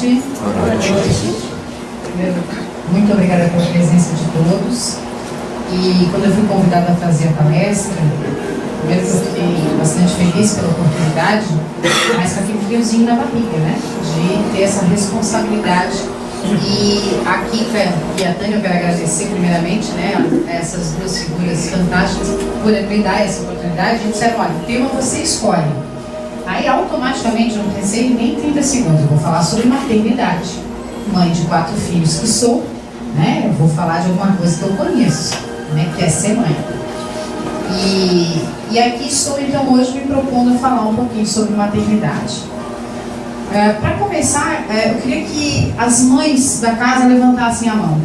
noite. Boa noite. Primeiro, muito obrigada pela presença de todos. E quando eu fui convidada a fazer a palestra, primeiro que eu fiquei bastante feliz pela oportunidade, mas com aquele friozinho na barriga, né? De ter essa responsabilidade. E a Kika e a Tânia, eu quero agradecer primeiramente, né, essas duas figuras fantásticas por me dar essa oportunidade. E disseram, olha, o tema você escolhe. Aí automaticamente, eu não pensei nem 30 segundos, eu vou falar sobre maternidade. Mãe de 4 filhos que sou, né, eu vou falar de alguma coisa que eu conheço, né, que é ser mãe. E aqui estou então hoje me propondo a falar um pouquinho sobre maternidade. Para começar, eu queria que as mães da casa levantassem a mão.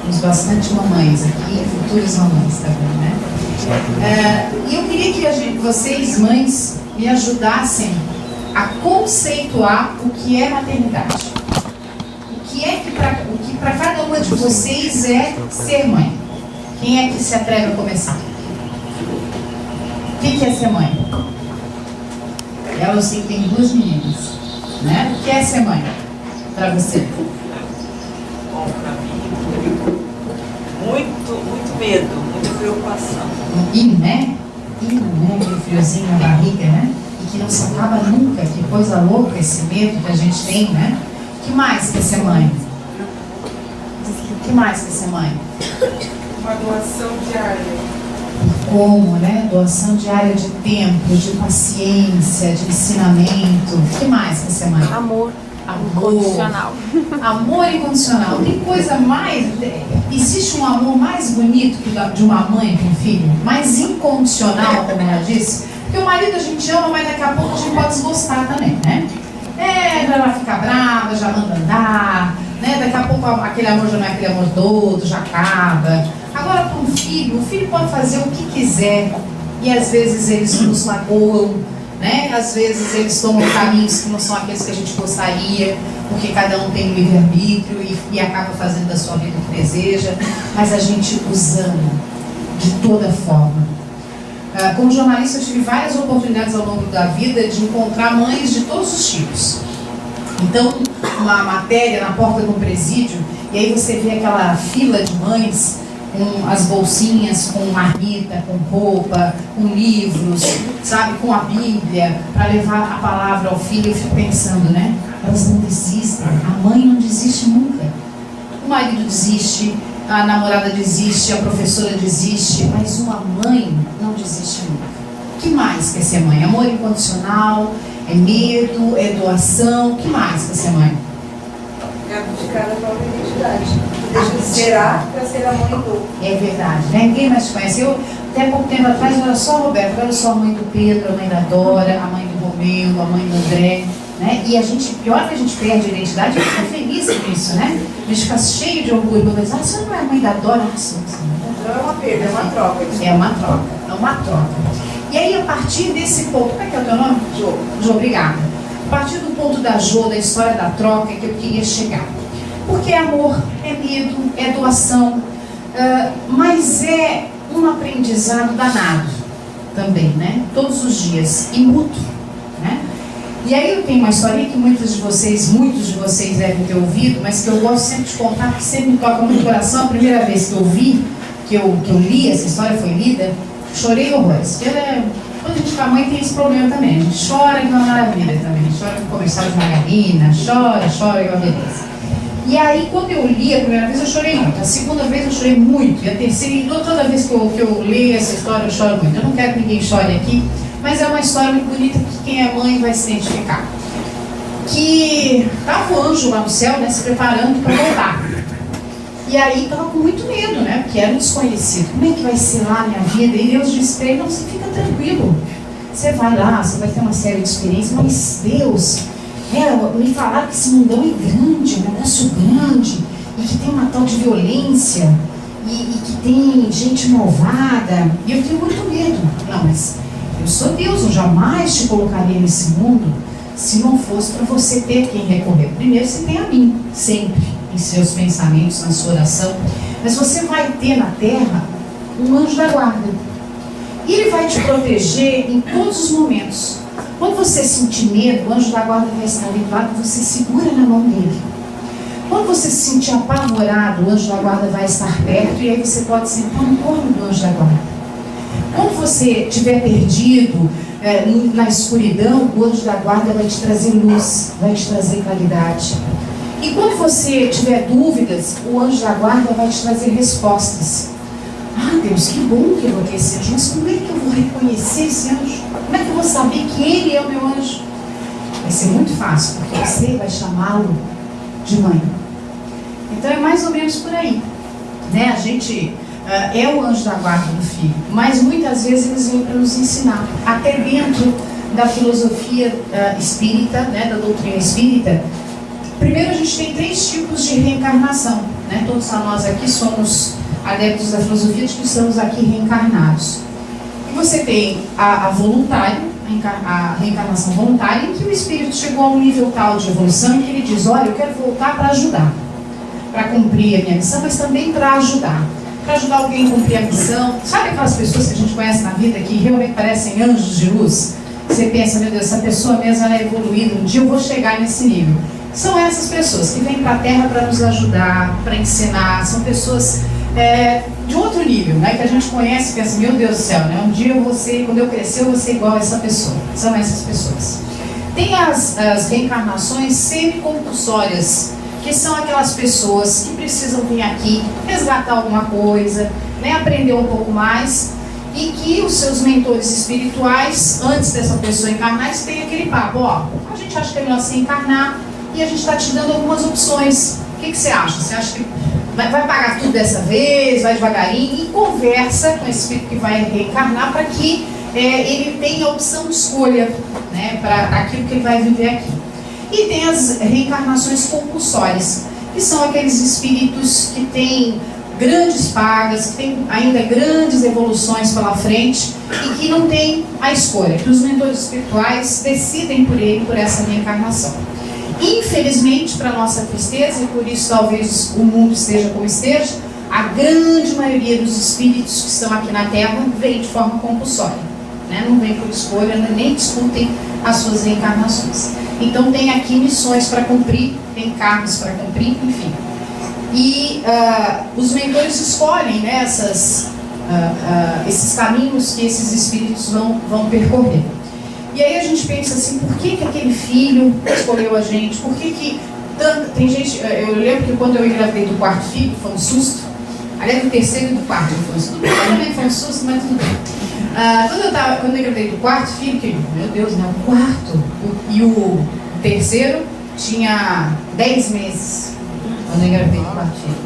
Temos bastante mamães aqui, futuras mamães também, né? E eu queria que vocês, mães, me ajudassem a conceituar o que é maternidade. O que para cada uma de vocês é ser mãe. Quem é que se atreve a começar? O que é ser mãe? Ela, eu sei que tem 2 meninas, né? O que é ser mãe para você? Bom, para mim, muito medo, muita preocupação. E né? Aquele friozinho na barriga, né? E que não se acaba nunca. Que coisa louca esse medo que a gente tem, né? O que mais que é ser mãe? O que mais que é ser mãe? Uma doação diária. Como, né? Doação diária de tempo, de paciência, de ensinamento. O que mais que é ser mãe? Amor. Amor Incondicional. Amor incondicional. Tem coisa mais... Existe um amor mais bonito que de uma mãe para um filho? Mais incondicional, como ela disse? Porque o marido a gente ama, mas daqui a pouco a gente pode desgostar também, né? Ela fica brava, já manda andar, né? Daqui a pouco aquele amor já não é aquele amor todo, já acaba. Agora para um filho, o filho pode fazer o que quiser. E às vezes eles nos magoam, né? Às vezes eles tomam caminhos que não são aqueles que a gente gostaria, porque cada um tem um livre-arbítrio e acaba fazendo da sua vida o que deseja, mas a gente os ama de toda forma. Como jornalista, eu tive várias oportunidades ao longo da vida de encontrar mães de todos os tipos. Então, uma matéria na porta do presídio, e aí você vê aquela fila de mães com as bolsinhas, com marmita, com roupa, com livros, sabe, com a Bíblia, para levar a palavra ao filho. Eu fico pensando, né? Elas não desistem. A mãe não desiste nunca. O marido desiste, a namorada desiste, a professora desiste, mas uma mãe não desiste nunca. O que mais quer ser mãe? Amor incondicional, é medo, é doação. O que mais quer ser mãe? É abdicar da própria identidade. Deixa de ser A para ser a mãe do. É verdade, né? Ninguém mais te conhece. Eu, até pouco tempo atrás, eu era só a Roberta, agora eu sou a mãe do Pedro, a mãe da Dora, a mãe do Romeu, a mãe do André, né? E a gente, pior que a gente perde a identidade, a gente fica feliz com isso, né? A gente fica cheio de orgulho, mas você não é a mãe da Dora? Sim. Não é uma perda, é uma troca. É uma troca. E aí, a partir desse ponto, como é que é o teu nome? Jô, obrigada. A partir do ponto da Jô, da história da troca, que eu queria chegar. Porque é amor, é medo, é doação, mas é um aprendizado danado também, né? Todos os dias, e mútuo, né? E aí eu tenho uma historinha que muitos de vocês devem ter ouvido, mas que eu gosto sempre de contar, porque sempre me toca muito o coração. A primeira vez que eu ouvi, que eu li, essa história foi lida, chorei horrores. Quando a gente fica mãe tem esse problema também, a gente chora que é uma maravilha também, a gente chora com comercial de margarina, chora que é uma beleza. E aí, quando eu li a primeira vez, eu chorei muito. A segunda vez, eu chorei muito. E a terceira, e toda vez que eu leio essa história, eu choro muito. Eu não quero que ninguém chore aqui, mas é uma história muito bonita que quem é mãe vai se identificar. Que estava o anjo lá no céu, né, se preparando para voltar. E aí, estava com muito medo, né, porque era um desconhecido. Como é que vai ser lá a minha vida? E Deus disse para ele, não, você fica tranquilo. Você vai lá, você vai ter uma série de experiências, mas Deus... me falaram que esse mundão é grande, um negócio grande, e que tem uma tal de violência, e que tem gente malvada, e eu tenho muito medo. Não, mas eu sou Deus, eu jamais te colocaria nesse mundo se não fosse para você ter quem recorrer. Primeiro você tem a mim, sempre, em seus pensamentos, na sua oração, mas você vai ter na terra um anjo da guarda. E ele vai te proteger em todos os momentos. Quando você sentir medo, o anjo da guarda vai estar ali do lado e você segura na mão dele. Quando você se sentir apavorado, o anjo da guarda vai estar perto e aí você pode sentar no colo do anjo da guarda. Quando você estiver perdido, na escuridão, o anjo da guarda vai te trazer luz, vai te trazer claridade. E quando você tiver dúvidas, o anjo da guarda vai te trazer respostas. Ah, Deus, que bom que eu vou ter esse anjo, mas como é que eu vou reconhecer esse anjo? Como é que eu vou saber que ele é o meu anjo? Vai ser muito fácil, porque você vai chamá-lo de mãe. Então é mais ou menos por aí, né? A gente é o anjo da guarda do filho, mas muitas vezes eles vêm para nos ensinar, até dentro da filosofia espírita, né, da doutrina espírita. Primeiro, a gente tem 3 tipos de reencarnação, né? Todos nós aqui somos adeptos da filosofia de que estamos aqui reencarnados. E você tem a voluntária, a reencarnação voluntária, em que o espírito chegou a um nível tal de evolução que ele diz: olha, eu quero voltar para ajudar, para cumprir a minha missão, mas também para ajudar alguém a cumprir a missão. Sabe aquelas pessoas que a gente conhece na vida que realmente parecem anjos de luz? Você pensa, meu Deus, essa pessoa mesmo ela é evoluída, um dia eu vou chegar nesse nível. São essas pessoas que vêm para a Terra para nos ajudar, para ensinar. São pessoas de outro nível, né? Que a gente conhece e pensa, meu Deus do céu, né? Um dia eu vou ser, quando eu crescer, eu vou ser igual a essa pessoa. São essas pessoas. Tem as reencarnações semi-compulsórias, que são aquelas pessoas que precisam vir aqui resgatar alguma coisa, né? Aprender um pouco mais, e que os seus mentores espirituais, antes dessa pessoa encarnar, eles têm aquele papo: ó, a gente acha que é melhor se encarnar e a gente está te dando algumas opções. O que você acha? Você acha que vai pagar tudo dessa vez, vai devagarinho, e conversa com esse espírito que vai reencarnar para que ele tenha a opção de escolha, né, para aquilo que ele vai viver aqui. E tem as reencarnações compulsórias, que são aqueles espíritos que têm grandes pagas, que têm ainda grandes evoluções pela frente e que não têm a escolha, que os mentores espirituais decidem por ele, por essa reencarnação. Infelizmente, para nossa tristeza, e por isso talvez o mundo esteja como esteja, a grande maioria dos espíritos que estão aqui na Terra vem de forma compulsória, né? Não vem por escolha, nem discutem as suas reencarnações. Então tem aqui missões para cumprir, tem cargos para cumprir, enfim. E os mentores escolhem, né, esses caminhos que esses espíritos vão percorrer. E aí a gente pensa assim, por que aquele filho escolheu a gente? Por que tem gente... Eu lembro que quando eu engravidei do 4º filho, foi um susto. Aliás, do 3º e do 4º foi um susto. Também foi um susto, mas tudo bem. Quando eu engravidei do 4º filho, que, meu Deus, né, o 4º e o 3º tinha 10 meses quando eu engravidei do 4º filho.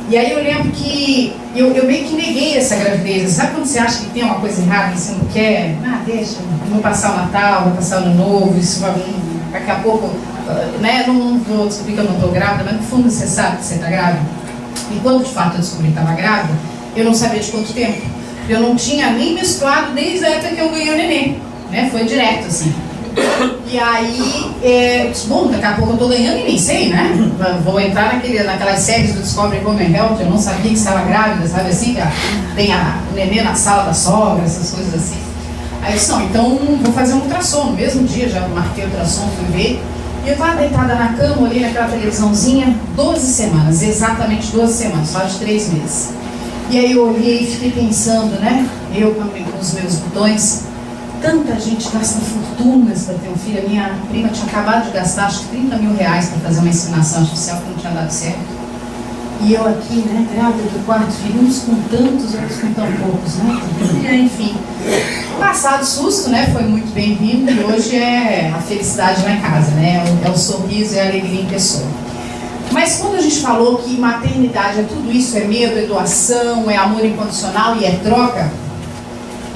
E aí eu lembro que eu meio que neguei essa gravidez. Sabe quando você acha que tem uma coisa errada e você não quer? Deixa, vou passar o Natal, vou passar o Ano Novo, isso vai, daqui a pouco, né, não vou descobrir que eu não estou grávida, mas no fundo você sabe que você está grávida. E quando de fato eu descobri que estava grávida, eu não sabia de quanto tempo. Eu não tinha nem menstruado desde a época que eu ganhei o neném, né? Foi direto assim. E aí, eu disse, bom, daqui a pouco eu estou ganhando e nem sei, né? Vou entrar naquelas séries do Discovery Home and Health, eu não sabia que estava grávida, sabe assim? Tem o neném na sala da sogra, essas coisas assim. Aí eu disse, não, então vou fazer um ultrassom. No mesmo dia já marquei o ultrassom, fui ver. E eu estava deitada na cama, olhei naquela televisãozinha, 12 semanas, exatamente 12 semanas, só de 3 meses. E aí eu olhei e fiquei pensando, né? Eu com os meus botões, tanta gente gasta fortunas para ter um filho. A minha prima tinha acabado de gastar acho que 30 mil reais para fazer uma inseminação artificial que não tinha dado certo. E eu aqui, né, grávida do 4º filho, uns com tantos, outros com tão poucos, né? E aí, enfim, passado susto, né? Foi muito bem-vindo e hoje é a felicidade lá em casa, né? É o sorriso e a alegria em pessoa. Mas quando a gente falou que maternidade é tudo isso, é medo, é doação, é amor incondicional e é troca,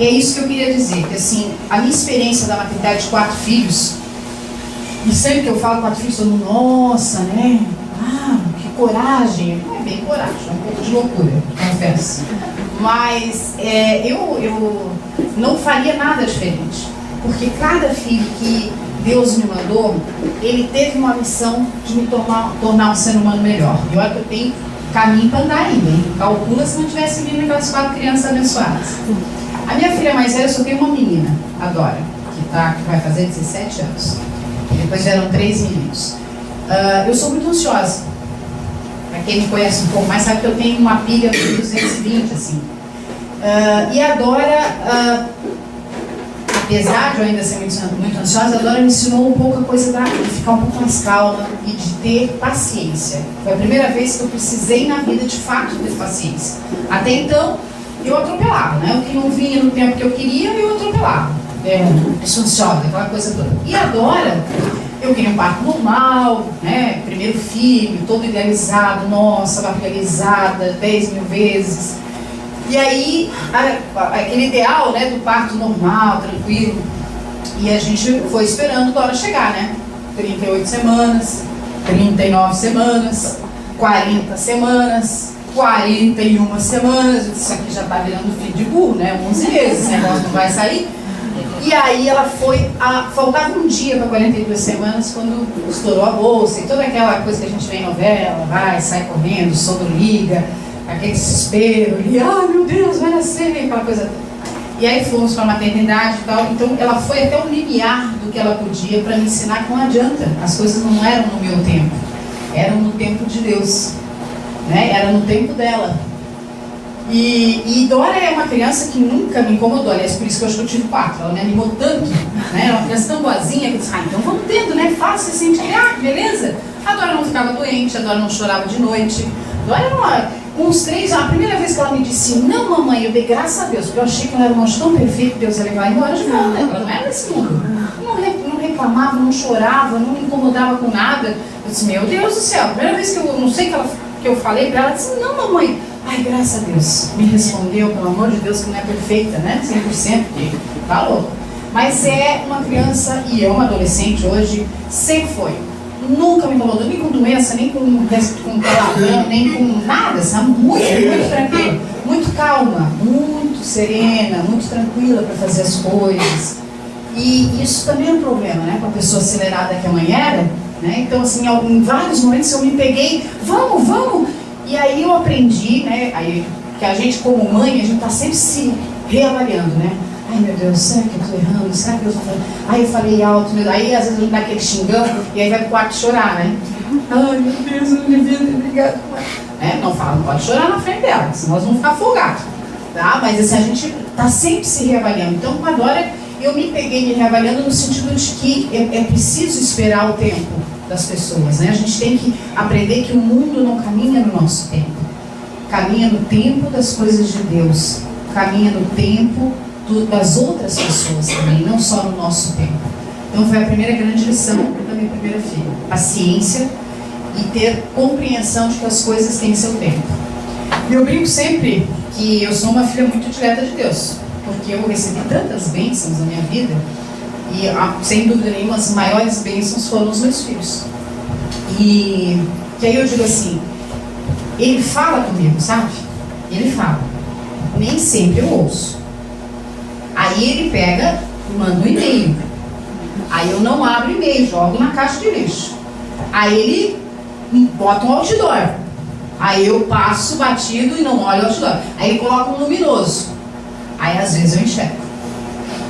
é isso que eu queria dizer, que assim, a minha experiência da maternidade de 4 filhos, e sempre que eu falo 4 filhos, eu falo, nossa, né? Que coragem. Não é bem coragem, é um pouco de loucura, confesso. Mas eu não faria nada diferente, porque cada filho que Deus me mandou, ele teve uma missão de me tornar um ser humano melhor. E olha que eu tenho caminho para andar ainda, hein? Calcula se não tivesse vindo aquelas 4 crianças abençoadas. A minha filha mais velha, eu só tenho uma menina, a Dora, que tá? Que vai fazer 17 anos. E depois vieram 3 meninos. Eu sou muito ansiosa. Para quem me conhece um pouco mais sabe que eu tenho uma pilha de 220, assim. E a Dora, apesar de eu ainda ser muito ansiosa, a Dora me ensinou um pouco a coisa de ficar um pouco mais calma e de ter paciência. Foi a primeira vez que eu precisei na vida, de fato, ter paciência. Até então, eu atropelava, né? O que não vinha no tempo que eu queria, eu atropelava. Eu sou ansiosa, aquela coisa toda. E a Dora, eu queria um parto normal, né? Primeiro filho, todo idealizado, nossa, barrigalizada 10 mil vezes. E aí, aquele ideal, né, do parto normal, tranquilo. E a gente foi esperando a Dora chegar, né? 38 semanas, 39 semanas, 40 semanas, 41 semanas. Isso aqui já tá virando filho de burro, né? 11 meses, esse negócio não vai sair. E aí ela foi, faltava um dia para 42 semanas quando estourou a bolsa e toda aquela coisa que a gente vê em novela, vai, sai correndo, o sogro liga, aquele desespero, e ai meu Deus, vai nascer, aquela coisa. E aí fomos para a maternidade e tal, então ela foi até o limiar do que ela podia para me ensinar que não adianta, as coisas não eram no meu tempo, eram no tempo de Deus, né? Era no tempo dela. E Dora é uma criança que nunca me incomodou, aliás, por isso que eu acho que eu tive 4, ela me animou tanto, né? Ela é uma criança tão boazinha que eu disse, então vamos tendo, né? Fácil assim, beleza? A Dora não ficava doente, a Dora não chorava de noite. Dora era uns 3 anos, a primeira vez que ela me disse, não mamãe, eu dei graças a Deus, porque eu achei que ela era um anjo tão perfeito que Deus ia levar embora de volta, ela não era desse mundo. Não reclamava, não chorava, não me incomodava com nada. Eu disse, meu Deus do céu, a primeira vez que eu não sei que eu falei pra ela, ela disse, não mamãe. Ai, graças a Deus, me respondeu, pelo amor de Deus, que não é perfeita, né? 100%, porque falou. Mas é uma criança, e é uma adolescente hoje, sempre foi. Nunca me incomodou, nem com doença, nem com palavrão, nem com nada, sabe? Muito tranquila, muito calma, muito serena, muito tranquila para fazer as coisas. E isso também é um problema, né? Com a pessoa acelerada que a mãe era, né? Então, assim, em vários momentos eu me peguei, vamos! E aí eu aprendi, né? Aí, que a gente, como mãe, a gente tá sempre se reavaliando, né? Ai meu Deus, será que eu estou errando? Será que eu estou falando? Ai, eu falei alto, aí às vezes a gente dá aquele xingão e aí vai pro quarto chorar, né? Ai meu Deus, eu não devia ter brigado com ela. Não fala, não pode chorar na frente dela, senão nós vamos ficar afogados. Tá? Mas assim, a gente tá sempre se reavaliando. Então com a Dora, eu me peguei me reavaliando no sentido de que é preciso esperar o tempo das pessoas, né? A gente tem que aprender que o mundo não caminha no nosso tempo. Caminha no tempo das coisas de Deus. Caminha no tempo das outras pessoas também, não só no nosso tempo. Então foi a primeira grande lição da minha primeira filha. Paciência e ter compreensão de que as coisas têm seu tempo. Eu brinco sempre que eu sou uma filha muito direta de Deus, porque eu recebi tantas bênçãos na minha vida e, sem dúvida nenhuma, as maiores bênçãos foram os meus filhos. E que aí eu digo assim, ele fala comigo, sabe? Ele fala. Nem sempre eu ouço. Aí ele pega e manda um e-mail. Aí eu não abro o e-mail, jogo na caixa de lixo. Aí ele bota um outdoor. Aí eu passo batido e não olho o outdoor. Aí ele coloca um luminoso. Aí às vezes eu enxergo.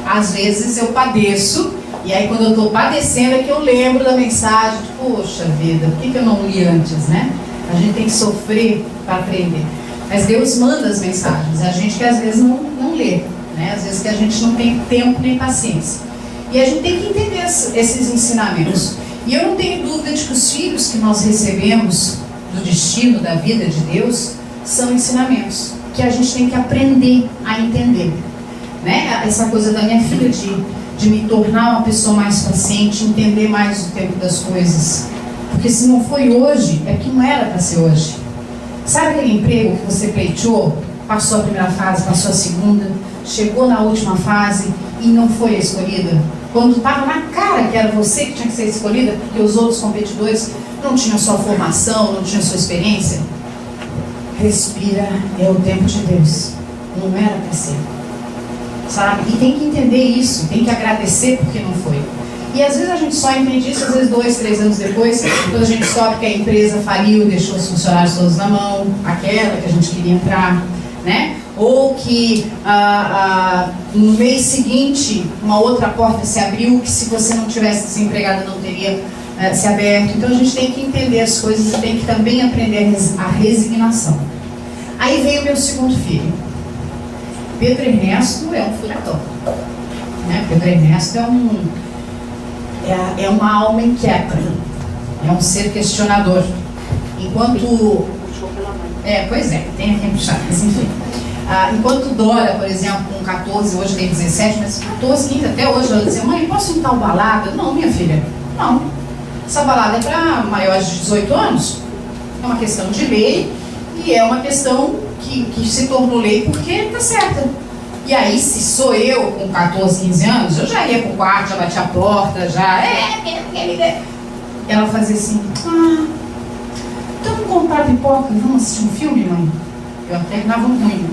Às vezes eu padeço. E aí quando eu estou padecendo é que eu lembro da mensagem. De, poxa vida, por que eu não li antes, né? A gente tem que sofrer para aprender. Mas Deus manda as mensagens. A gente que às vezes não lê. Né? Às vezes que a gente não tem tempo nem paciência. E a gente tem que entender esses ensinamentos. E eu não tenho dúvida de que os filhos que nós recebemos do destino da vida de Deus são ensinamentos que a gente tem que aprender a entender. Né? Essa coisa da minha filha de me tornar uma pessoa mais paciente, entender mais o tempo das coisas. Porque se não foi hoje, é que não era para ser hoje. Sabe aquele emprego que você pleiteou? Passou a primeira fase, passou a segunda, chegou na última fase e não foi a escolhida? Quando estava na cara que era você que tinha que ser escolhida, porque os outros competidores não tinham sua formação, não tinham sua experiência? Respira, é o tempo de Deus. Não era para ser. Sabe? E tem que entender isso, tem que agradecer porque não foi. E às vezes a gente só entende isso, às vezes 2, 3 anos depois, quando a gente soube que a empresa faliu, deixou os funcionários todos na mão, aquela que a gente queria entrar, né? ou que no mês seguinte uma outra porta se abriu que se você não tivesse desempregado não teria se aberto. Então a gente tem que entender as coisas e tem que também aprender a resignação. Aí veio o meu segundo filho. Pedro Ernesto é um furacão, né? Pedro Ernesto é uma alma inquieta, é um ser questionador. Enquanto... pois é, tem quem puxar, mas enfim. Enquanto Dora, por exemplo, com 14, hoje tem 17, mas 14, 15, até hoje, ela dizia: mãe, posso ir em tal balada? Não, minha filha, não. Essa balada é para maiores de 18 anos. É uma questão de lei e é uma questão que se tornou lei porque está certa. E aí, se sou eu com 14, 15 anos, eu já ia pro quarto, já batia a porta, já... Ela fazia assim: então vamos comprar pipoca e vamos assistir um filme, mãe? Eu até dava um ruim.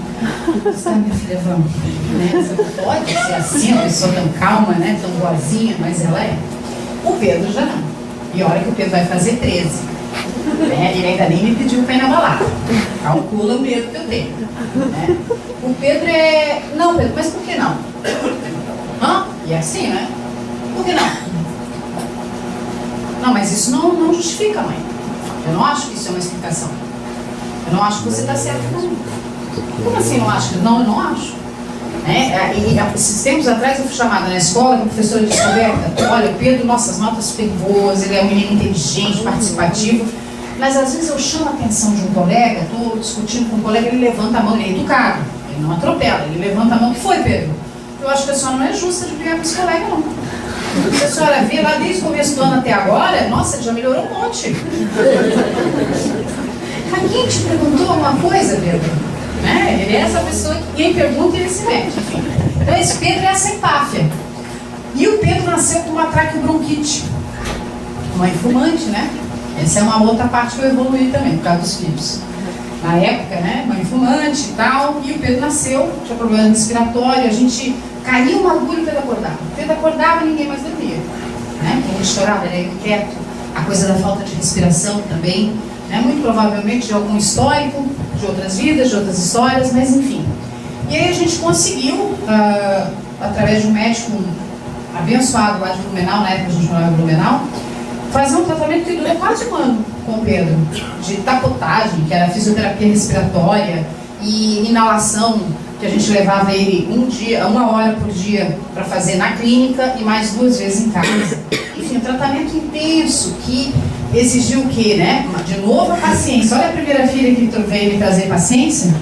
Sabe, minha filha, vamos. Né? Você pode ser assim, uma pessoa tão calma, né? Tão boazinha, mas ela é. O Pedro já não. E a hora que o Pedro vai fazer 13, né? Ele ainda nem me pediu para ir na balada. Calcula o medo que eu tenho. Né? O Pedro é... Não, Pedro, mas por que não? E é assim, né? Por que não? Não, mas isso não justifica, mãe. Eu não acho que isso é uma explicação. Eu não acho que você está certo, não. Como assim não acho? Não, eu não acho. Né? E esses tempos atrás eu fui chamada na escola como professora de descoberta. Olha, o Pedro, nossas notas super boas, ele é um menino inteligente, participativo, mas às vezes eu chamo a atenção de um colega, estou discutindo com um colega, ele levanta a mão, ele é educado, ele não atropela, ele levanta a mão. O que foi, Pedro? Eu acho que a senhora não é justa de brigar com esse colega, não. Se a senhora vê lá desde o começo do ano até agora, nossa, ele já melhorou um monte. Mas quem te perguntou alguma coisa, Pedro? Né? Ele é essa pessoa que quem pergunta ele se mete. Enfim. Então esse Pedro é essa empáfia. E o Pedro nasceu com uma traqueobronquite. Mãe fumante, né? Essa é uma outra parte que eu evoluí também, por causa dos filhos. Na época, né? Mãe fumante e tal. E o Pedro nasceu, tinha problema respiratório, a gente caía um bagulho e o Pedro acordava. O Pedro acordava e ninguém mais dormia. Né? Porque a gente chorava, ele era inquieto. A coisa da falta de respiração também. Né? Muito provavelmente de algum histórico, de outras vidas, de outras histórias, mas enfim. E aí a gente conseguiu, através de um médico abençoado lá de Blumenau, na época a gente morava em Blumenau, fazer um tratamento que durou quase um ano com o Pedro, de tapotagem, que era fisioterapia respiratória, e inalação, que a gente levava ele uma hora por dia para fazer na clínica e mais 2 vezes em casa. Enfim, um tratamento intenso que exigiu o quê, né? De novo a paciência. Olha a primeira filha que veio me trazer paciência,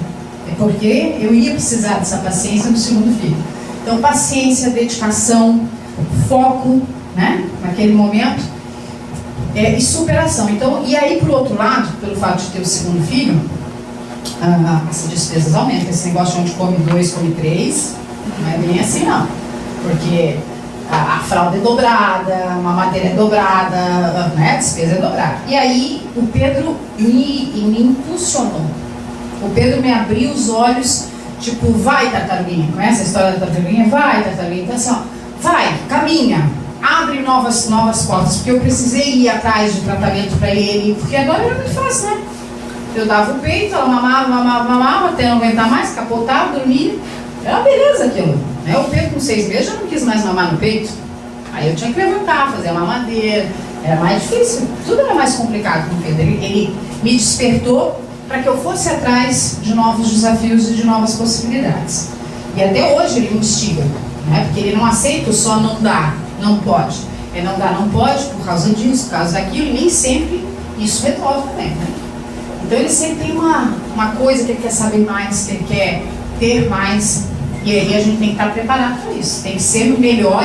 é porque eu ia precisar dessa paciência no segundo filho. Então, paciência, dedicação, foco, né? Naquele momento, e superação. Então, e aí, por outro lado, pelo fato de ter o segundo filho, as despesas aumentam. Esse negócio onde come 2, come 3, não é bem assim, não. Porque a fralda é dobrada, a mamadeira é dobrada, né? A despesa é dobrada. E aí o Pedro me impulsionou. O Pedro me abriu os olhos, tipo, vai, tartaruguinha. Conhece a história da tartaruguinha? Vai, tartaruguinha. Então assim, ó, vai, caminha, abre novas portas, porque eu precisei ir atrás de tratamento para ele, porque agora era muito fácil, né? Eu dava o peito, ela mamava, até não aguentar mais, capotava, dormia. Era uma beleza aquilo. Né? O Pedro com 6 meses já não quis mais mamar no peito. Aí eu tinha que levantar, fazer a mamadeira. Era mais difícil. Tudo era mais complicado com o Pedro. Ele me despertou para que eu fosse atrás de novos desafios e de novas possibilidades. E até hoje ele me instiga. Né? Porque ele não aceita o só não dá, não pode. É não dá, não pode por causa disso, por causa daquilo. E nem sempre isso resolve também. Né? Então ele sempre tem uma coisa que ele quer saber mais, que ele quer ter mais. E aí a gente tem que estar preparado para isso. Tem que ser melhor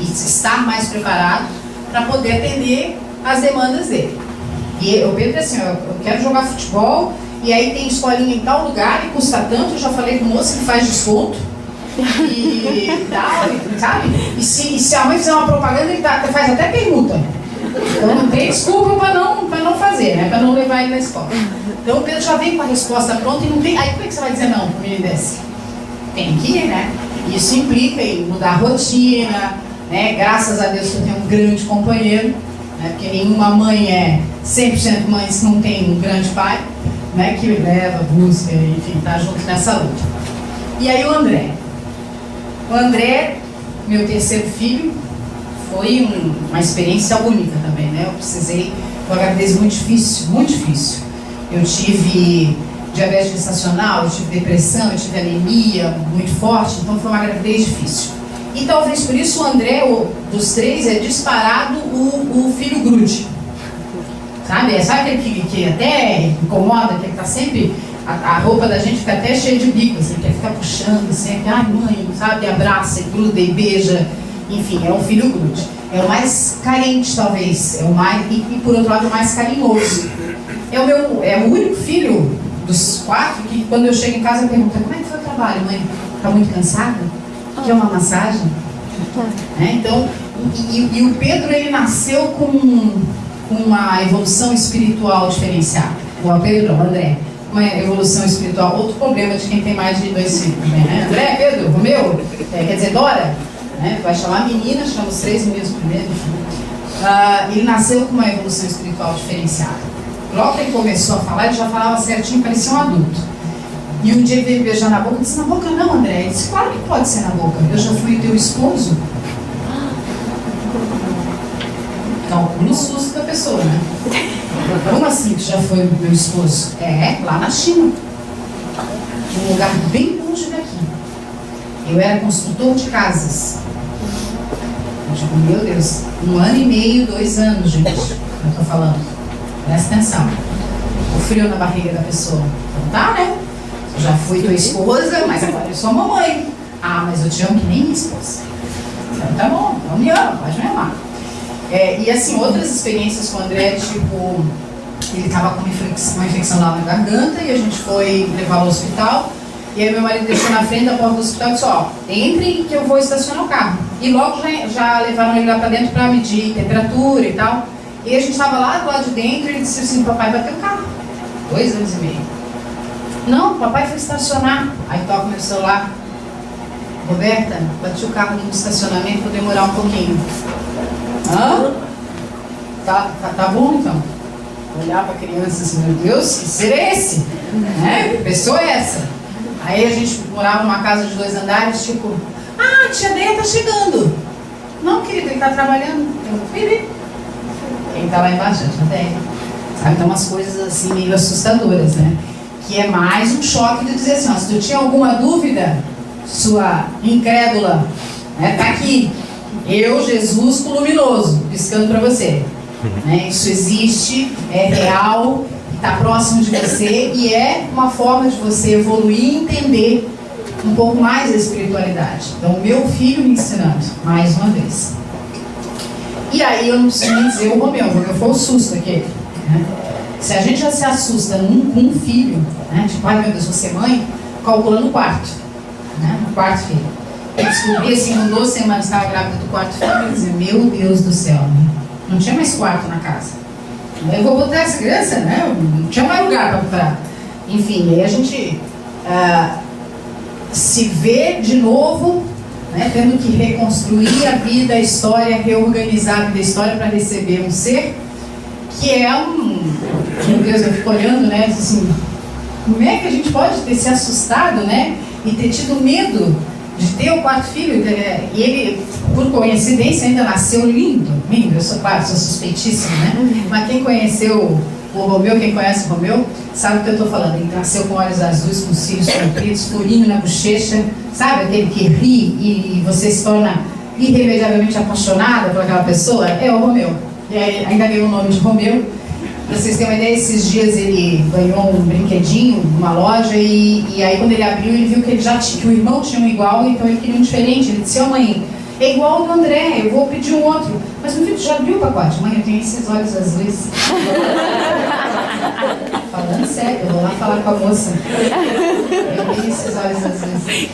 e estar mais preparado para poder atender as demandas dele. E o Pedro é assim, eu quero jogar futebol, e aí tem escolinha em tal lugar e custa tanto. Eu já falei com o moço que faz desconto. E tal, sabe? E se a mãe fizer uma propaganda, ele faz até pergunta. Então não tem desculpa para não fazer, né? Para não levar ele na escola. Então o Pedro já vem com a resposta pronta e não tem. Aí como é que você vai dizer não para o menino desse? Tem que ir, né? Isso implica em mudar a rotina, né? Graças a Deus que eu tenho um grande companheiro, né? Porque nenhuma mãe é 100% mãe se não tem um grande pai. né, que leva, busca, enfim, tá junto nessa luta. E aí o André, meu terceiro filho, foi uma experiência única também, né? Eu precisei, foi uma gravidez muito difícil, muito difícil. Eu tive diabetes gestacional, eu tive depressão, eu tive anemia muito forte, então foi uma gravidez difícil. E talvez por isso o André, dos três, é disparado o filho grude. Sabe aquele que até incomoda, que está sempre, a roupa da gente fica até cheia de bico, assim, quer ficar puxando, sempre, ai mãe, sabe, abraça, e gruda e beija, enfim, é o filho grude. É o mais carente, talvez, é o mais, e por outro lado, o mais carinhoso. É o único filho dos 4 que, quando eu chego em casa, eu pergunto: como é que foi o trabalho, mãe? Está muito cansada? Quer uma massagem? Então, e o Pedro, ele nasceu com uma evolução espiritual diferenciada. O Pedro, não, o André, uma evolução espiritual. Outro problema de quem tem mais de 2 filhos, né? André, Pedro, Romeu, quer dizer, Dora, né? Vai chamar a menina, chama os 3 meninos primeiro. Ele nasceu com uma evolução espiritual diferenciada. Logo que ele começou a falar, ele já falava certinho, parecia um adulto. E um dia ele veio me beijar na boca. Eu disse: na boca não, André. Ele disse: claro que pode ser na boca, eu já fui teu esposo. Calcula o susto da pessoa, né? Como assim que já foi meu esposo? Lá na China, um lugar bem longe daqui. Eu era construtor de casas. Eu digo: meu Deus, 1 ano e meio, 2 anos, gente, eu estou falando. Presta atenção. O frio na barriga da pessoa. Então tá, né? Eu já fui tua esposa, mas agora eu sou a mamãe. Mas eu te amo que nem minha esposa. Então tá bom, não me ama, pode me amar. E assim, outras experiências com o André, tipo, ele estava com uma infecção lá na garganta e a gente foi levá-lo ao hospital. E aí meu marido deixou na frente da porta do hospital e disse: entrem que eu vou estacionar o carro. E logo já levaram ele lá para dentro para medir temperatura e tal. E a gente estava lá do lado de dentro e ele disse assim: papai bateu o carro. 2 anos e meio. Não, papai foi estacionar. Aí toca meu celular: Roberta, bati o carro aqui no estacionamento, vou demorar um pouquinho. Tá bom então. Olhar para a criança assim: meu Deus, que ser é esse? Que pessoa é essa? Aí a gente morava numa casa de 2 andares, tipo: a tia Deia tá chegando. Não, querido, ele tá trabalhando. Filho, quem tá lá embaixo, a tia Deia. Sabe, então umas coisas assim meio assustadoras, né? Que é mais um choque de dizer assim: se tu tinha alguma dúvida, sua incrédula, né, tá aqui. Eu, Jesus, luminoso, piscando para você. Isso existe, é real, está próximo de você e é uma forma de você evoluir e entender um pouco mais a espiritualidade. Então, o meu filho me ensinando, mais uma vez. E aí, eu não preciso nem dizer o Romeu foi o susto aquele. Né? Se a gente já se assusta com um filho, né? Tipo: ai meu Deus, você é mãe, calculando o quarto. Né? O quarto filho. Eu descobri assim, com 2 semanas, estava grávida do 4º filho, e dizia: meu Deus do céu, né? Não tinha mais quarto na casa. Eu vou botar essa criança, né? Não tinha mais lugar para botar. Enfim, aí a gente se vê de novo, né? Tendo que reconstruir a vida, a história, reorganizar a vida, a história para receber um ser que é meu Deus, eu fico olhando, né? Assim, como é que a gente pode ter se assustado, né? E ter tido medo de ter o 4º filho, e ele, por coincidência, ainda nasceu lindo. Eu sou suspeitíssima, né? Mas quem conheceu o Romeu, quem conhece o Romeu, sabe o que eu estou falando. Ele nasceu com olhos azuis, com cílios compridos, florinho na bochecha, sabe? Aquele que ri e você se torna irremediavelmente apaixonada por aquela pessoa. É o Romeu. E aí, ainda ganhou o nome de Romeu. Pra vocês terem uma ideia, esses dias ele ganhou um brinquedinho numa loja e aí quando ele abriu, ele viu que ele já tinha, que o irmão tinha um igual, então ele queria um diferente. Ele disse: mãe, é igual ao do André, eu vou pedir um outro. Mas meu filho já abriu o pacote. Mãe, eu tenho esses olhos azuis. Falando sério, eu vou lá falar com a moça. Eu tenho esses olhos azuis.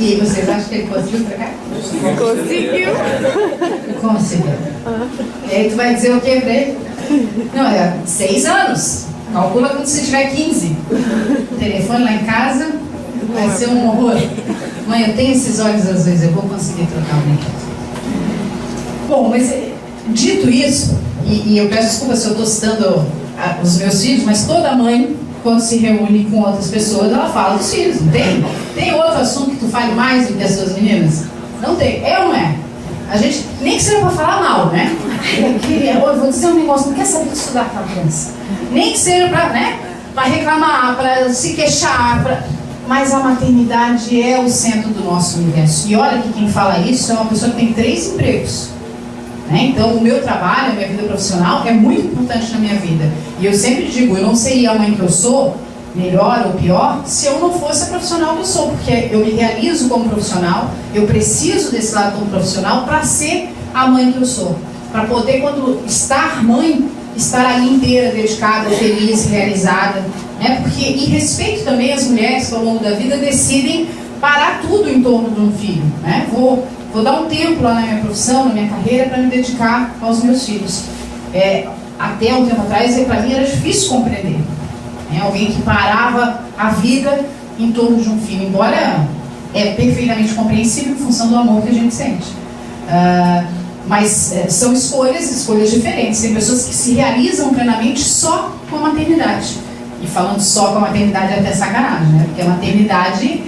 E vocês acham que ele conseguiu trocar? Conseguiu. Conseguiu. E aí tu vai dizer o que pra ele? Não, é 6 anos. Calcula quando você tiver 15. O telefone lá em casa vai ser um horror. Mãe, eu tenho esses olhos azuis, eu vou conseguir trocar o brinquedo. Bom, mas dito isso, e eu peço desculpa se eu estou citando os meus filhos, mas toda mãe, quando se reúne com outras pessoas, ela fala dos filhos, não tem? Tem outro assunto que tu fale mais do que as suas meninas? Não tem, é ou não é? A gente, nem que seja para falar mal, né? Eu vou dizer um negócio, não quer saber de estudar aquela criança. Nem que seja para, né? Para reclamar, para se queixar, mas a maternidade é o centro do nosso universo. E olha que quem fala isso é uma pessoa que tem 3 empregos. Né? Então o meu trabalho, a minha vida profissional é muito importante na minha vida. E eu sempre digo, eu não seria a mãe que eu sou, melhor ou pior, se eu não fosse a profissional que eu sou. Porque eu me realizo como profissional, eu preciso desse lado como profissional para ser a mãe que eu sou. Para poder, quando estar mãe, estar ali inteira, dedicada, feliz, realizada. Né? Porque, e respeito também as mulheres que ao longo da vida decidem parar tudo em torno de um filho. Né? Vou dar um tempo lá na minha profissão, na minha carreira, para me dedicar aos meus filhos. Até um tempo atrás, para mim era difícil compreender. Alguém que parava a vida em torno de um filho, embora é perfeitamente compreensível em função do amor que a gente sente. Mas são escolhas diferentes. Tem pessoas que se realizam plenamente só com a maternidade. E falando só com a maternidade é até sacanagem, né? Porque a maternidade,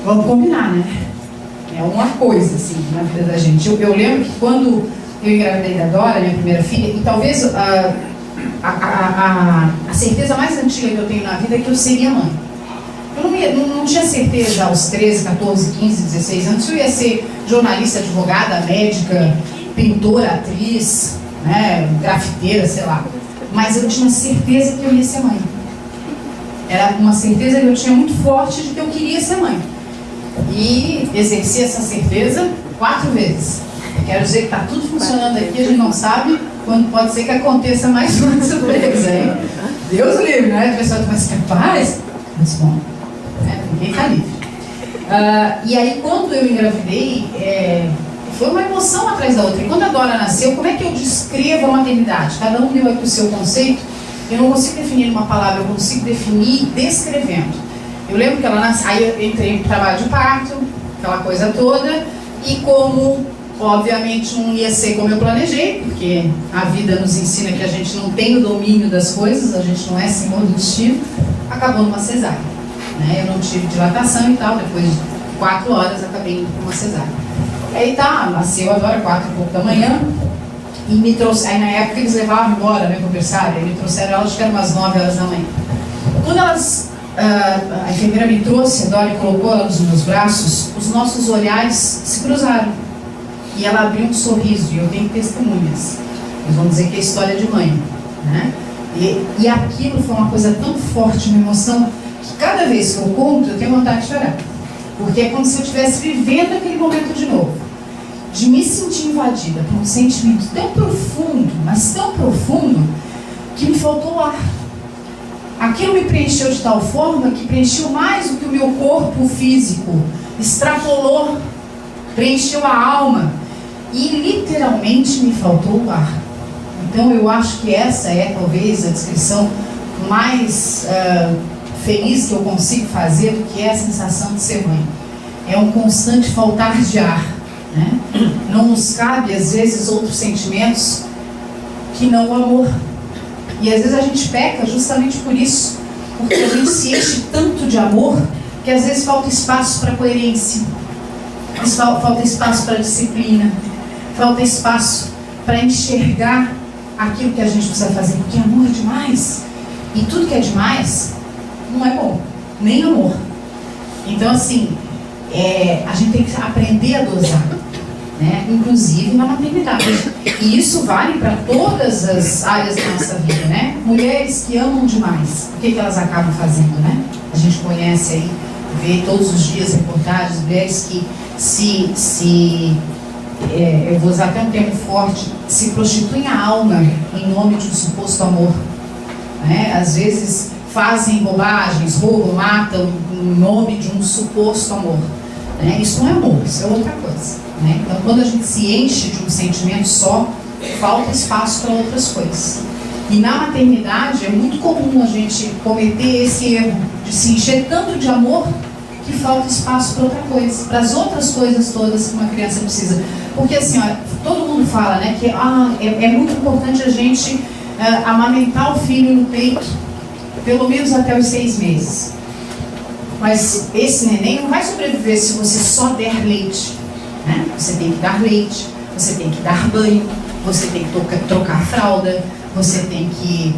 vamos combinar, né? É uma coisa, assim, na vida da gente. Eu lembro que quando eu engravidei da Dora, minha primeira filha, e talvez a certeza mais antiga que eu tenho na vida é que eu seria mãe. Eu não tinha certeza aos 13, 14, 15, 16 anos se eu ia ser jornalista, advogada, médica, pintora, atriz, né, grafiteira, sei lá. Mas eu tinha certeza que eu ia ser mãe. Era uma certeza que eu tinha muito forte de que eu queria ser mãe. E exerci essa certeza 4 vezes. Eu quero dizer que está tudo funcionando aqui, a gente não sabe quando pode ser que aconteça mais uma surpresa, hein? Deus livre, né? A pessoa vai ser capaz. Mas bom, ninguém está livre. E aí, quando eu engravidei, foi uma emoção atrás da outra. E quando a Dora nasceu, como é que eu descrevo a maternidade? Cada um deu aqui o seu conceito. Eu não consigo definir uma palavra, eu consigo definir descrevendo. Eu lembro que ela nasceu, aí eu entrei no trabalho de parto, aquela coisa toda, e como, obviamente, não ia ser como eu planejei, porque a vida nos ensina que a gente não tem o domínio das coisas, a gente não é senhor do destino, acabou numa cesárea. Né? Eu não tive dilatação e tal, depois de 4 horas acabei indo para uma cesárea. Aí nasceu agora 4 e pouco da manhã, e me trouxe, aí na época eles levavam embora, né, conversar, aí me trouxeram elas, acho que eram umas 9 horas da manhã. Quando a enfermeira me trouxe, a Dora colocou ela nos meus braços, os nossos olhares se cruzaram. E ela abriu um sorriso, e eu tenho testemunhas. Eles vão dizer que é história de mãe. Né? E aquilo foi uma coisa tão forte, uma emoção, que cada vez que eu conto, eu tenho vontade de chorar. Porque é como se eu estivesse vivendo aquele momento de novo. De me sentir invadida por um sentimento tão profundo, mas tão profundo, que me faltou o ar. Aquilo me preencheu de tal forma que preencheu mais do que o meu corpo físico, extrapolou, preencheu a alma e literalmente me faltou o ar. Então eu acho que essa é talvez a descrição mais feliz que eu consigo fazer do que é a sensação de ser mãe. É um constante faltar de ar. Né? Não nos cabe às vezes outros sentimentos que não o amor. E às vezes a gente peca justamente por isso, porque a gente se enche tanto de amor que às vezes falta espaço para coerência, falta espaço para disciplina, falta espaço para enxergar aquilo que a gente precisa fazer, porque amor é demais, e tudo que é demais não é bom, nem amor. Então assim, a gente tem que aprender a dosar, né? Inclusive na maternidade. E isso vale para todas as áreas da nossa vida, né? Mulheres que amam demais, o que elas acabam fazendo, né? A gente conhece aí, vê todos os dias reportagens, mulheres que eu vou usar até um termo forte, se prostituem a alma em nome de um suposto amor. Né? Às vezes fazem bobagens, roubam, matam em nome de um suposto amor. Né? Isso não é amor, isso é outra coisa. Né? Então, quando a gente se enche de um sentimento só, falta espaço para outras coisas. E na maternidade é muito comum a gente cometer esse erro de se encher tanto de amor que falta espaço para outra coisa, para as outras coisas todas que uma criança precisa. Porque assim, ó, todo mundo fala, né, que é muito importante a gente amamentar o filho no peito, pelo menos até os 6 meses. Mas esse neném não vai sobreviver se você só der leite, né? Você tem que dar leite, você tem que dar banho, você tem que trocar a fralda, você tem que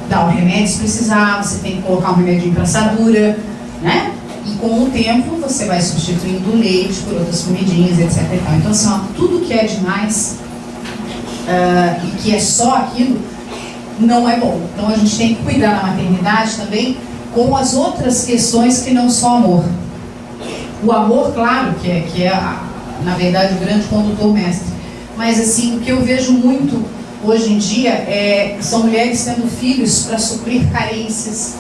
dar o remédio se precisar, você tem que colocar um remedinho para assadura, né? E com o tempo você vai substituindo o leite por outras comidinhas, etc. E tal. Então, assim, tudo que é demais e que é só aquilo, não é bom. Então a gente tem que cuidar na maternidade também com as outras questões que não só amor. O amor, claro, que é na verdade o grande condutor mestre. Mas assim, o que eu vejo muito hoje em dia são mulheres tendo filhos para suprir carências.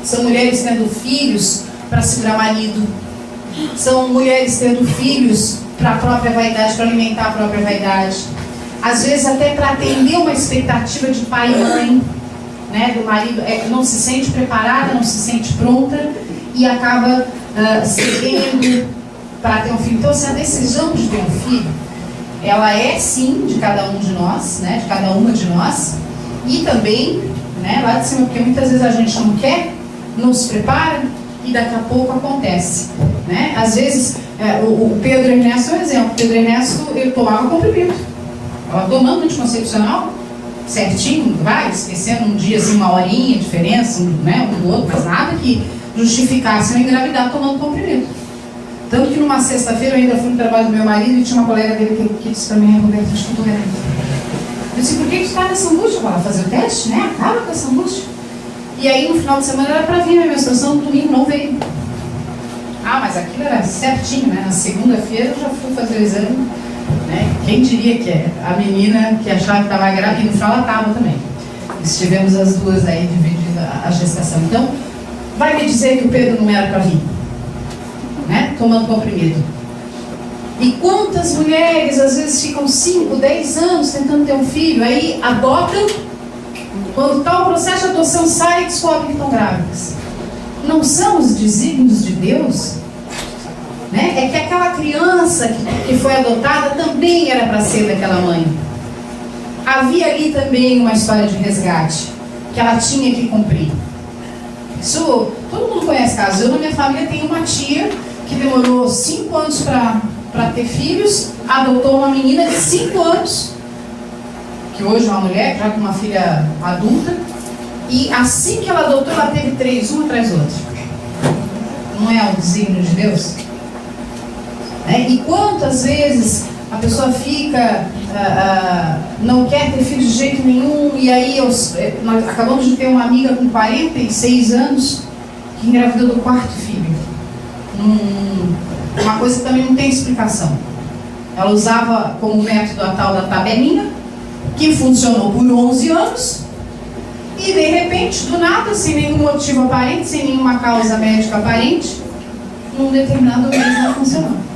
São mulheres tendo filhos para segurar marido. São mulheres tendo filhos para a própria vaidade, para alimentar a própria vaidade. Às vezes até para atender uma expectativa de pai e mãe, né, do marido, não se sente preparada, não se sente pronta e acaba cedendo para ter um filho. Então, a decisão de ter um filho, ela é sim de cada um de nós, né, de cada uma de nós, e também, né, lá de cima, porque muitas vezes a gente não quer, não se prepara e daqui a pouco acontece, né? Às vezes, o Pedro Ernesto é um exemplo. O Pedro Ernesto, ele tomava comprimido. Ela tomando anticoncepcional, certinho, vai, esquecendo um dia, assim, uma horinha de diferença, né, um do outro, mas nada que justificasse eu engravidar tomando comprimido. Tanto que numa sexta-feira eu ainda fui no trabalho do meu marido e tinha uma colega dele que disse pra mim, Roberto, acho que eu tô grávida. Eu disse, por que tu tá nessa angústia? Ela fazer o teste, né? Acaba com essa angústia. E aí no final de semana era pra vir a minha menstruação, no domingo não veio. Ah, mas aquilo era certinho, né? Na segunda-feira eu já fui fazer o exame. Né? Quem diria que a menina que achava que estava grávida, e no final ela estava também. Estivemos as duas aí dividindo a gestação. Então, vai me dizer que o Pedro não era para vir, né? Tomando comprimido. E quantas mulheres às vezes ficam 5, 10 anos tentando ter um filho, aí adotam, quando tal processo de adoção sai e descobrem que estão grávidas. Não são os desígnios de Deus? Né? É que aquela criança que foi adotada também era para ser daquela mãe. Havia ali também uma história de resgate que ela tinha que cumprir. Isso, todo mundo conhece casos. Eu na minha família tenho uma tia que demorou 5 anos para ter filhos, adotou uma menina de 5 anos, que hoje é uma mulher, já com uma filha adulta, e assim que ela adotou, ela teve 3, uma atrás do outro. Não é o desígnio de Deus? E quantas vezes a pessoa fica, não quer ter filho de jeito nenhum, e aí nós acabamos de ter uma amiga com 46 anos que engravidou do 4º filho. Uma coisa que também não tem explicação. Ela usava como método a tal da tabelinha, que funcionou por 11 anos, e de repente, do nada, sem nenhum motivo aparente, sem nenhuma causa médica aparente, num determinado mês não funcionou.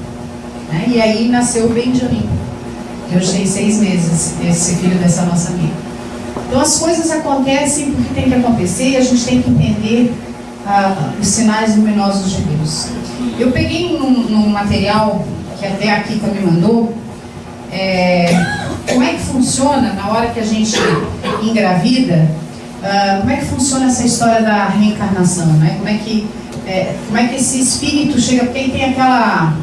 E aí nasceu o Benjamin, que hoje tem 6 meses, esse filho dessa nossa amiga. Então as coisas acontecem porque tem que acontecer e a gente tem que entender os sinais luminosos de Deus. Eu peguei num material que até a Kika me mandou, como é que funciona na hora que a gente engravida, como é que funciona essa história da reencarnação, né? Como é que esse espírito chega, porque aí tem aquela...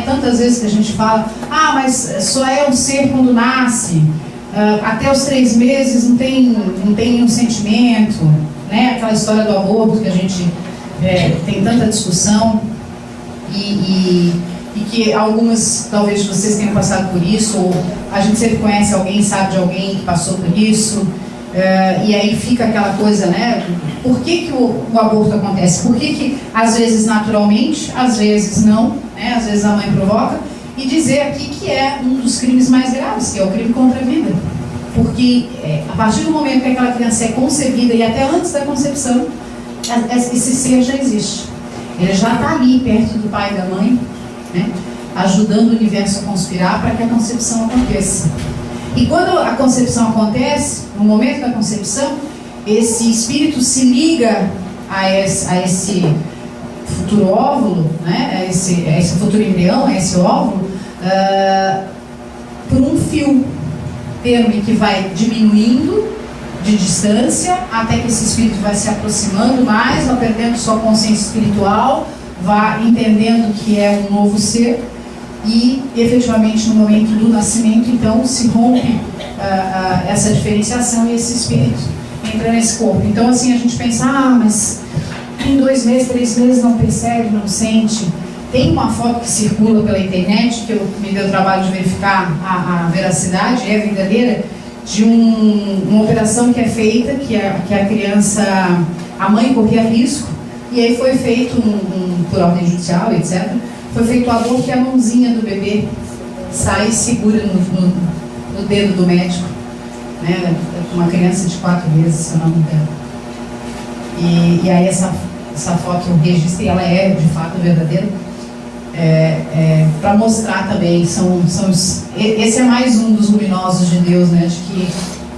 tantas vezes que a gente fala, mas só é um ser quando nasce, até os 3 meses não tem nenhum sentimento, né? Aquela história do aborto que a gente tem tanta discussão e que algumas, talvez vocês tenham passado por isso, ou a gente sempre conhece alguém, sabe de alguém que passou por isso, e aí fica aquela coisa, né? Por que o aborto acontece? Por que às vezes naturalmente, às vezes não, né? Às vezes a mãe provoca, e dizer aqui que é um dos crimes mais graves, que é o crime contra a vida. Porque a partir do momento que aquela criança é concebida, e até antes da concepção, esse ser já existe. Ele já está ali, perto do pai e da mãe, né? Ajudando o universo a conspirar para que a concepção aconteça. E quando a concepção acontece, no momento da concepção, esse espírito se liga a esse futuro óvulo, né? a esse futuro embrião, a esse óvulo, por um fio. termo em que vai diminuindo de distância, até que esse espírito vai se aproximando mais, vai perdendo sua consciência espiritual, vai entendendo que é um novo ser, e efetivamente no momento do nascimento, então, se rompe essa diferenciação e esse espírito entra nesse corpo. Então, assim, a gente pensa, mas em 2 meses, 3 meses não percebe, não sente. Tem uma foto que circula pela internet, que me deu o trabalho de verificar a veracidade, é verdadeira, de uma operação que é feita, que a criança, a mãe corria risco, e aí foi feito, por ordem judicial, etc., foi feito o aborto que a mãozinha do bebê sai e segura no dedo do médico, né? Uma criança de 4 meses, se eu não me engano. E aí essa foto registra, e ela é de fato verdadeira, para mostrar também, esse é mais um dos luminosos de Deus, né? De que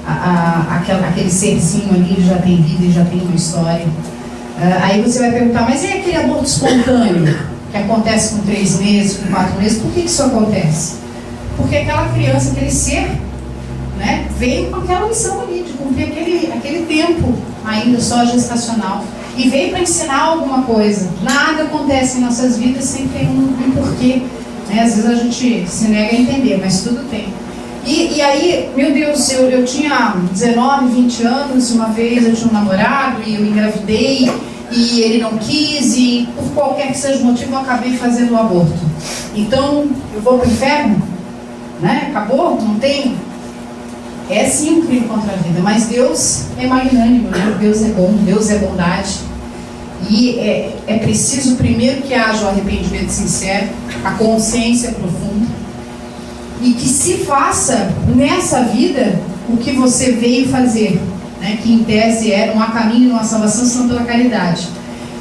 aquele serzinho ali já tem vida e já tem uma história. Aí você vai perguntar, mas e aquele aborto espontâneo que acontece com 3 meses, com 4 meses? Por que isso acontece? Porque aquela criança, aquele ser, né, veio com aquela missão ali de cumprir aquele tempo ainda só gestacional, e veio para ensinar alguma coisa. Nada acontece em nossas vidas sem ter um porquê, né? Às vezes a gente se nega a entender, mas tudo tem. E aí, meu Deus, eu tinha 19, 20 anos, uma vez eu tinha um namorado e eu engravidei e ele não quis, e por qualquer que seja o motivo eu acabei fazendo o aborto. Então, eu vou para o inferno? Né? Acabou? Não tem? É sim um crime contra a vida, mas Deus é magnânimo, né? Deus é bom, Deus é bondade. E é preciso primeiro que haja o arrependimento sincero, a consciência profunda, e que se faça nessa vida o que você veio fazer, né? Que em tese não há caminho, não há salvação senão pela caridade.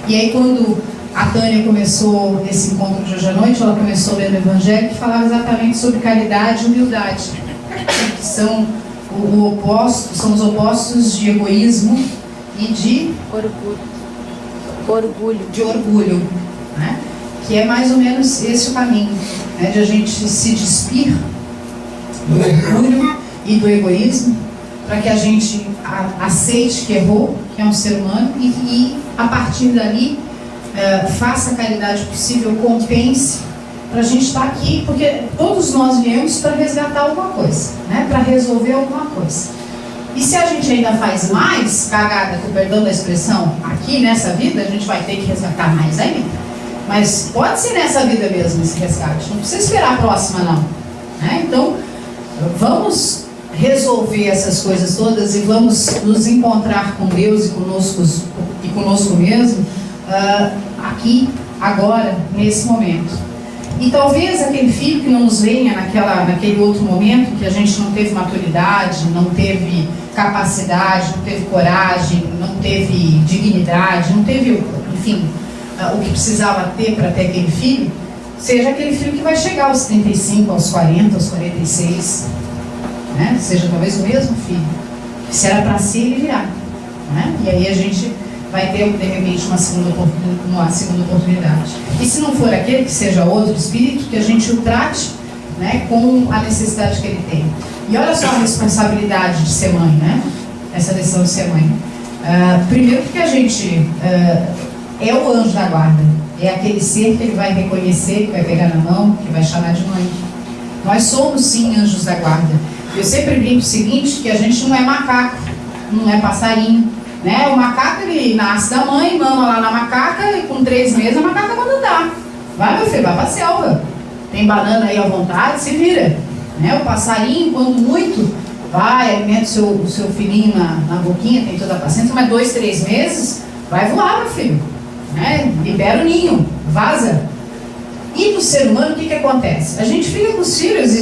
E aí quando a Tânia começou esse encontro de hoje à noite, ela começou lendo o Evangelho, que falava exatamente sobre caridade e humildade, que são são os opostos de egoísmo e de orgulho, né? Que é mais ou menos esse o caminho, né? De a gente se despir do orgulho e do egoísmo, para que a gente aceite que errou, que é um ser humano, e a partir dali faça a caridade possível, compense, para a gente estar aqui, porque todos nós viemos para resgatar alguma coisa, né? Para resolver alguma coisa. E se a gente ainda faz mais cagada, com perdão da expressão, aqui nessa vida, a gente vai ter que resgatar mais ainda. Mas pode ser nessa vida mesmo esse resgate, não precisa esperar a próxima não, né? Então, vamos resolver essas coisas todas e vamos nos encontrar com Deus e conosco mesmo, aqui, agora, nesse momento. E talvez aquele filho que não nos venha naquele outro momento, que a gente não teve maturidade, não teve capacidade, não teve coragem, não teve dignidade, não teve, enfim, o que precisava ter para ter aquele filho, seja aquele filho que vai chegar aos 35, aos 40, aos 46, né? Seja talvez o mesmo filho, que se era para ser, ele virá, né? E aí a gente vai ter, de repente, uma segunda oportunidade. E se não for aquele, que seja outro espírito, que a gente o trate, né, com a necessidade que ele tem. E olha só a responsabilidade de ser mãe, né? Essa decisão de ser mãe. Primeiro porque a gente é o anjo da guarda. É aquele ser que ele vai reconhecer, que vai pegar na mão, que vai chamar de mãe. Nós somos, sim, anjos da guarda. Eu sempre brinco o seguinte, que a gente não é macaco, não é passarinho. Né? O macaco, ele nasce da mãe, mama lá na macaca, e com 3 meses a macaca manda andar. Vai, meu filho, vai pra selva. Tem banana aí à vontade, se vira. Né? O passarinho, quando muito, vai, alimenta o seu filhinho na boquinha, tem toda a paciência, mas 2, 3 meses, vai voar, meu filho. Né? Libera o ninho, vaza. E no ser humano, o que acontece? A gente fica com os filhos,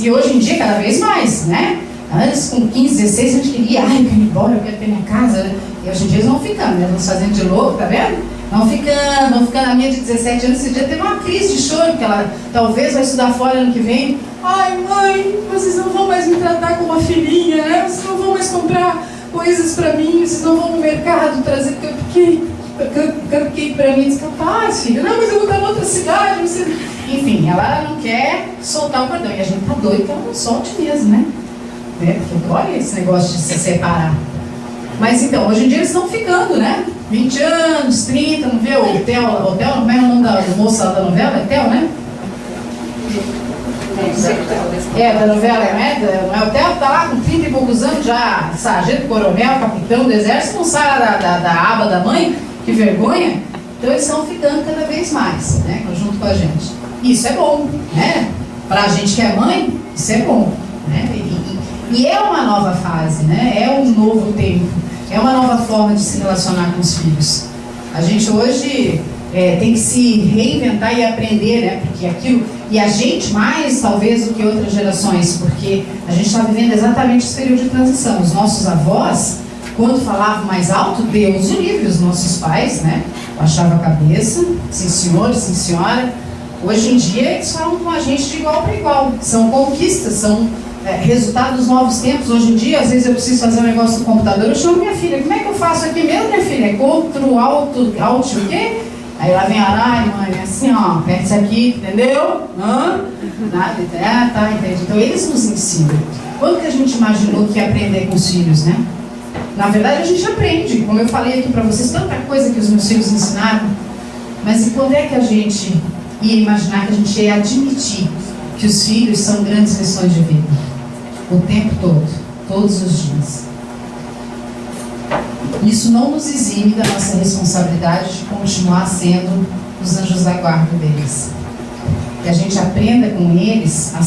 e hoje em dia, cada vez mais, né? Antes, com 15, 16, a gente queria, eu quero ir embora, eu quero ter minha casa. E hoje em dia eles vão ficando, né? Vão se fazendo de louco, tá vendo? Vão ficando. A minha de 17 anos, esse dia teve uma crise de choro, que ela talvez vai estudar fora ano que vem. Ai, mãe, vocês não vão mais me tratar como uma filhinha, né? Vocês não vão mais comprar coisas pra mim, vocês não vão no mercado trazer cupcake pra mim. Diz, capaz, filha, não, mas eu vou estar em outra cidade, Enfim, ela não quer soltar o cordão. E a gente tá doido que ela não solte mesmo, né? né? Porque olha esse negócio de se separar. Mas então, hoje em dia eles estão ficando, né? 20 anos, 30, não vê o Theo, como é o nome do moço lá da novela? É Theo, né? Da novela, né? Não é o Theo, tá lá com 30 e poucos anos, já sargento, coronel, capitão do exército, não sai da aba da mãe, que vergonha. Então eles estão ficando cada vez mais, né? Junto com a gente. Isso é bom, né? Pra gente que é mãe, isso é bom, né? E é uma nova fase, né? É um novo tempo, é uma nova forma de se relacionar com os filhos. A gente hoje tem que se reinventar e aprender, né? Porque aquilo, e a gente mais talvez do que outras gerações, porque a gente está vivendo exatamente esse período de transição. Os nossos avós, quando falavam mais alto, Deus o livre, os nossos pais, né? Baixava a cabeça, sim senhor, sim senhora. Hoje em dia eles falam com a gente de igual para igual. São conquistas, são resultado dos novos tempos. Hoje em dia, às vezes eu preciso fazer um negócio no computador, eu chamo minha filha, como é que eu faço aqui mesmo, minha filha? É Ctrl, Alt, o quê? Aí lá vem a mãe, assim, ó, aperta isso aqui, entendeu? Nada, tá, entende? Então eles nos ensinam. Quando que a gente imaginou que ia aprender com os filhos, né? Na verdade a gente aprende, como eu falei aqui pra vocês, tanta coisa que os meus filhos ensinaram, mas e quando é que a gente ia imaginar que a gente ia admitir que os filhos são grandes lições de vida? O tempo todo, todos os dias. Isso não nos exime da nossa responsabilidade de continuar sendo os anjos da guarda deles. Que a gente aprenda com eles a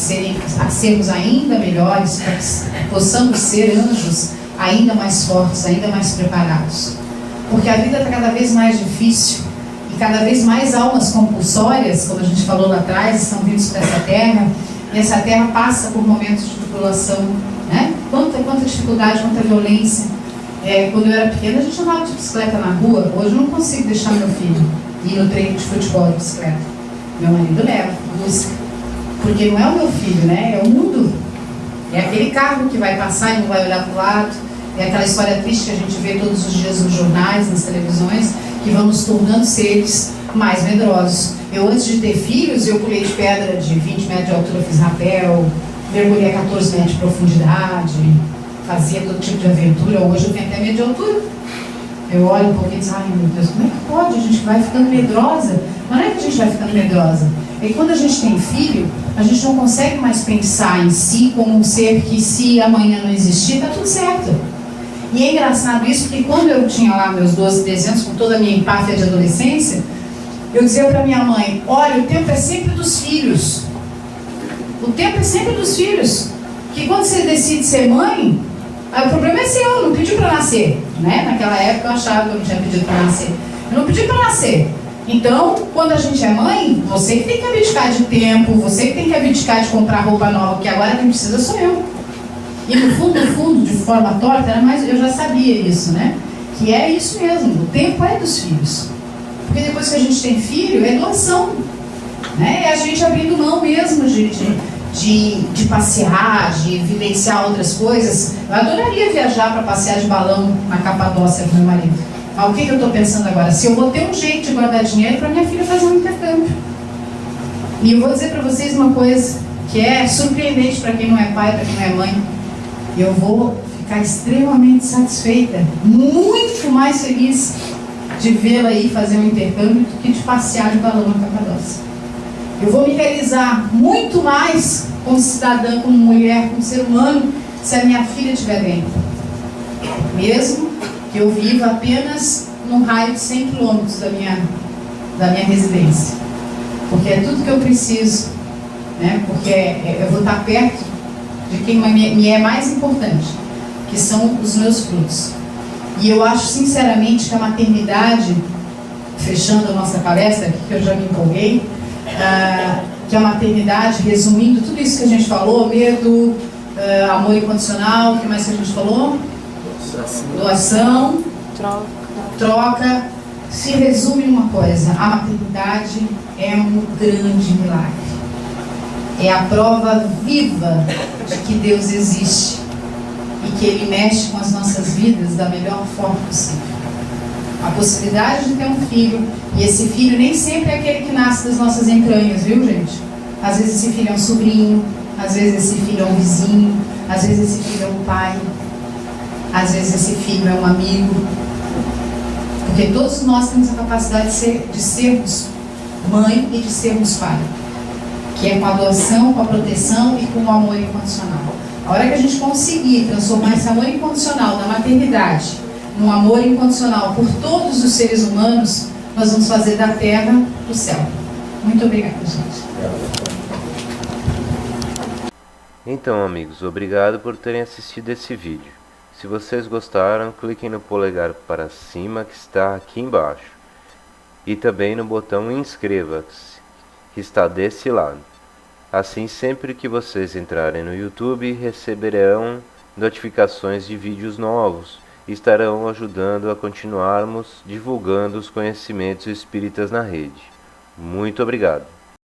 sermos ainda melhores, para que possamos ser anjos ainda mais fortes, ainda mais preparados. Porque a vida está cada vez mais difícil e cada vez mais almas compulsórias, como a gente falou lá atrás, estão vindo para essa terra, e essa terra passa por momentos de tribulação, né? Quanta dificuldade, quanta violência. Quando eu era pequena, a gente andava de bicicleta na rua. Hoje eu não consigo deixar meu filho ir no treino de futebol de bicicleta. Meu marido leva, busca. Porque não é o meu filho, né? É o mundo. É aquele carro que vai passar e não vai olhar para o lado. É aquela história triste que a gente vê todos os dias nos jornais, nas televisões, que vão nos tornando seres mais medrosos. Eu, antes de ter filhos, eu pulei de pedra de 20 metros de altura, fiz rapel, mergulhei a 14 metros de profundidade, fazia todo tipo de aventura. Hoje eu tenho até medo de altura. Eu olho um pouquinho e digo, ai meu Deus, como é que pode? A gente vai ficando medrosa. Não é que a gente vai ficando medrosa. É que quando a gente tem filho, a gente não consegue mais pensar em si como um ser que, se amanhã não existir, tá tudo certo. E é engraçado isso, porque quando eu tinha lá meus 12, 13 anos, com toda a minha empáfia de adolescência, eu dizia para minha mãe, olha, o tempo é sempre dos filhos. O tempo é sempre dos filhos. Porque quando você decide ser mãe, o problema é seu, não pediu para nascer, né? Naquela época eu achava que eu não tinha pedido para nascer. Eu não pedi para nascer. Então, quando a gente é mãe, você que tem que abdicar de tempo, você que tem que abdicar de comprar roupa nova, porque agora quem precisa sou eu. E no fundo, de forma torta, eu já sabia isso, né? Que é isso mesmo, o tempo é dos filhos. Porque depois que a gente tem filho, é doação, né? É a gente abrindo mão mesmo de passear, de vivenciar outras coisas. Eu adoraria viajar para passear de balão na Capadócia com meu marido. Mas o que eu estou pensando agora? Se eu vou ter um jeito de guardar dinheiro para minha filha fazer um intercâmbio. E eu vou dizer para vocês uma coisa que é surpreendente para quem não é pai, para quem não é mãe. Eu vou ficar extremamente satisfeita, muito mais feliz de vê-la aí fazer um intercâmbio do que de passear de balão na Capadócia. Eu vou me realizar muito mais como cidadã, como mulher, como ser humano, se a minha filha estiver bem. Mesmo que eu viva apenas num raio de 100 quilômetros da minha residência. Porque é tudo que eu preciso, né? Porque eu vou estar perto de quem me é mais importante, que são os meus frutos. E eu acho sinceramente que a maternidade, fechando a nossa palestra, que eu já me empolguei, que a maternidade, resumindo tudo isso que a gente falou, medo, amor incondicional, o que mais que a gente falou? Doação, troca, se resume em uma coisa: a maternidade é um grande milagre. É a prova viva de que Deus existe e que Ele mexe com as nossas vidas da melhor forma possível. A possibilidade de ter um filho, e esse filho nem sempre é aquele que nasce das nossas entranhas, viu, gente? Às vezes esse filho é um sobrinho, às vezes esse filho é um vizinho, Às vezes esse filho é um pai, às vezes esse filho é um amigo, porque todos nós temos a capacidade de sermos mãe e de sermos pai, que é com a adoção, com a proteção e com o amor incondicional. A hora que a gente conseguir transformar esse amor incondicional da maternidade num amor incondicional por todos os seres humanos, nós vamos fazer da terra o céu. Muito obrigada, gente. Então, amigos, obrigado por terem assistido esse vídeo. Se vocês gostaram, cliquem no polegar para cima que está aqui embaixo. E também no botão inscreva-se, que está desse lado. Assim, sempre que vocês entrarem no YouTube, receberão notificações de vídeos novos e estarão ajudando a continuarmos divulgando os conhecimentos espíritas na rede. Muito obrigado.